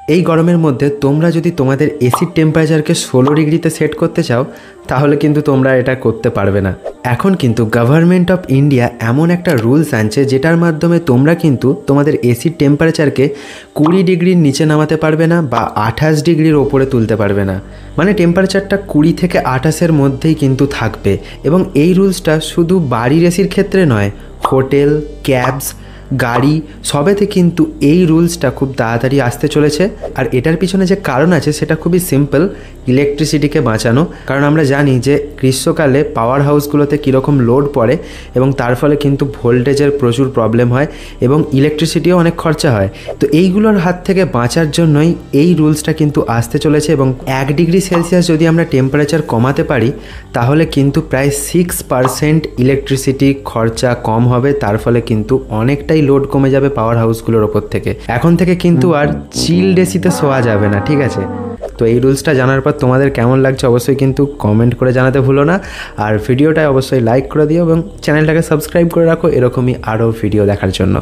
এই গরমের মধ্যে তোমরা যদি তোমাদের এসির টেম্পারেচারকে 16 ডিগ্রিতে সেট করতে চাও তাহলে কিন্তু তোমরা এটা করতে পারবে না। এখন কিন্তু গভর্নমেন্ট অফ ইন্ডিয়া এমন একটা রুলস আনছে যেটার মাধ্যমে তোমরা কিন্তু তোমাদের এসির টেম্পারেচারকে 20 ডিগ্রির নিচে নামাতে পারবে না বা 28 ডিগ্রির ওপরে তুলতে পারবে না। মানে টেম্পারেচারটা 20 থেকে 28-এর মধ্যেই কিন্তু থাকবে। এবং এই রুলসটা শুধু বাড়ির এসির ক্ষেত্রে নয়, হোটেল, ক্যাবস, গাড়ি সবেতে কিন্তু এই রুলসটা খুব তাড়াতাড়ি আসতে চলেছে। আর এটার পিছনে যে কারণ আছে সেটা খুবই সিম্পল, ইলেকট্রিসিটিকে বাঁচানো। কারণ আমরা জানি যে গ্রীষ্মকালে পাওয়ার হাউসগুলোতে কীরকম লোড পড়ে এবং তার ফলে কিন্তু ভোল্টেজের প্রচুর প্রবলেম হয় এবং ইলেকট্রিসিটিও অনেক খরচা হয়। তো এইগুলোর হাত থেকে বাঁচার জন্যই এই রুলসটা কিন্তু আসতে চলেছে। এবং 1 ডিগ্রি সেলসিয়াস যদি আমরা টেম্পারেচার কমাতে পারি তাহলে কিন্তু প্রায় 6% ইলেকট্রিসিটি খরচা কম হবে। তার ফলে কিন্তু অনেকটাই লোড কমে যাবে পাওয়ার হাউসগুলোর ওপর থেকে। এখন থেকে কিন্তু আর চিল্ড এসিতে শোয়া যাবে না, ঠিক আছে? তো এই রুলসটা জানার পর তোমাদের কেমন লাগছে অবশ্যই কিন্তু কমেন্ট করে জানাতে ভুলো না। আর ভিডিওটায় অবশ্যই লাইক করে দিও এবং চ্যানেলটাকে সাবস্ক্রাইব করে রাখো এরকমই আরও ভিডিও দেখার জন্য।